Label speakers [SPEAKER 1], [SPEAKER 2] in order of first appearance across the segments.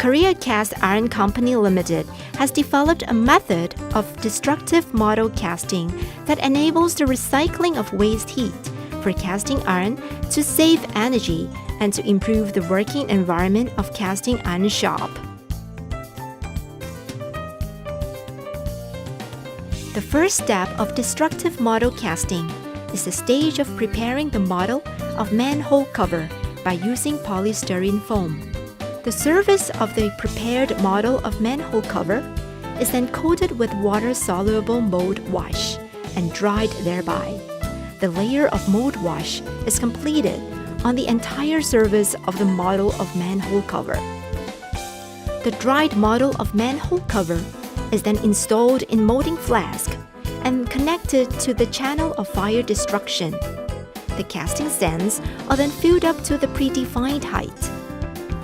[SPEAKER 1] Korea Cast Iron Company Limited has developed a method of destructive model casting that enables the recycling of waste heat for casting iron to save energy and to improve the working environment of casting iron shop. The first step of destructive model casting is the stage of preparing the model of manhole cover by using polystyrene foam. The surface of the prepared model of manhole cover is then coated with water-soluble mold wash and dried thereby. The layer of mold wash is completed on the entire surface of the model of manhole cover. The dried model of manhole cover is then installed in molding flask and connected to the channel of fire destruction. The casting sands are then filled up to the predefined height.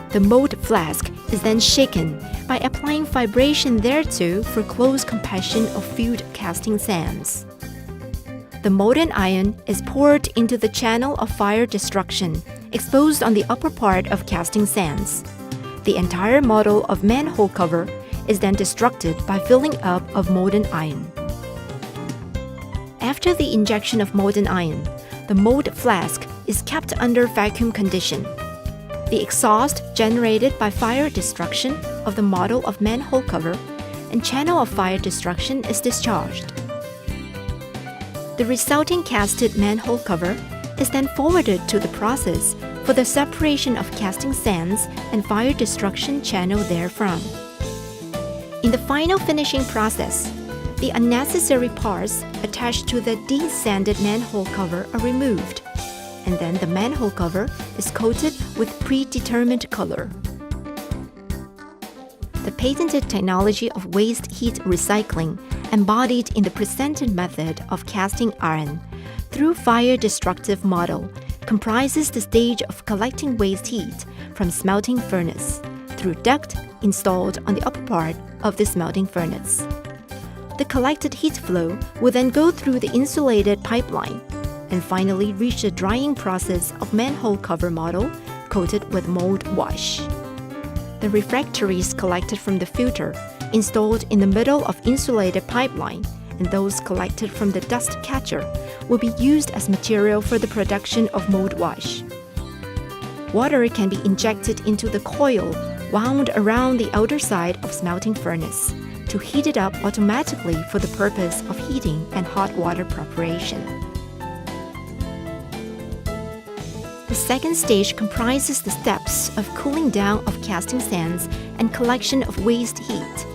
[SPEAKER 1] The mold flask is then shaken by applying vibration thereto for close compression of filled casting sands. The molten iron is poured into the channel of fire destruction, exposed on the upper part of casting sands. The entire model of manhole cover is then destructed by filling up of molten iron. After the injection of molten iron, the mold flask is kept under vacuum condition. The exhaust generated by fire destruction of the model of manhole cover and channel of fire destruction is discharged. The resulting casted manhole cover is then forwarded to the process for the separation of casting sands and fire destruction channel therefrom. In the final finishing process, the unnecessary parts attached to the desanded manhole cover are removed, and then the manhole cover is coated with predetermined color. The patented technology of waste heat recycling embodied in the presented method of casting iron through fire-destructive model comprises the stage of collecting waste heat from smelting furnace through duct installed on the upper part of the smelting furnace. The collected heat flow will then go through the insulated pipeline and finally reach the drying process of manhole cover model coated with mold wash. The refractories collected from the filter installed in the middle of insulated pipeline and those collected from the dust catcher will be used as material for the production of mold wash. Water can be injected into the coil wound around the outer side of smelting furnace to heat it up automatically for the purpose of heating and hot water preparation. The second stage comprises the steps of cooling down of casting sands and collection of waste heat.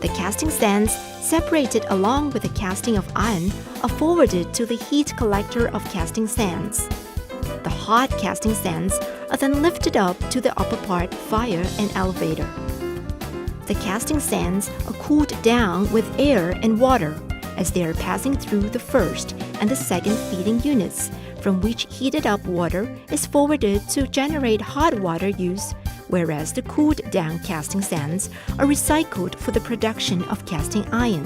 [SPEAKER 1] The casting sands, separated along with the casting of iron, are forwarded to the heat collector of casting sands. The hot casting sands are then lifted up to the upper part fire and elevator. The casting sands are cooled down with air and water as they are passing through the first and the second feeding units, from which heated up water is forwarded to generate hot water use, whereas the cooled down casting sands are recycled for the production of casting iron.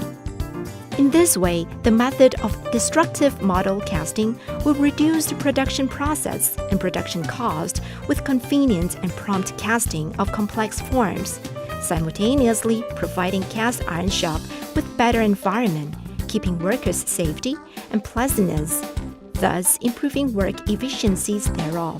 [SPEAKER 1] In this way, the method of destructive model casting will reduce the production process and production cost with convenient and prompt casting of complex forms, simultaneously providing cast iron shop with better environment, keeping workers' safety and pleasantness, thus improving work efficiencies thereof.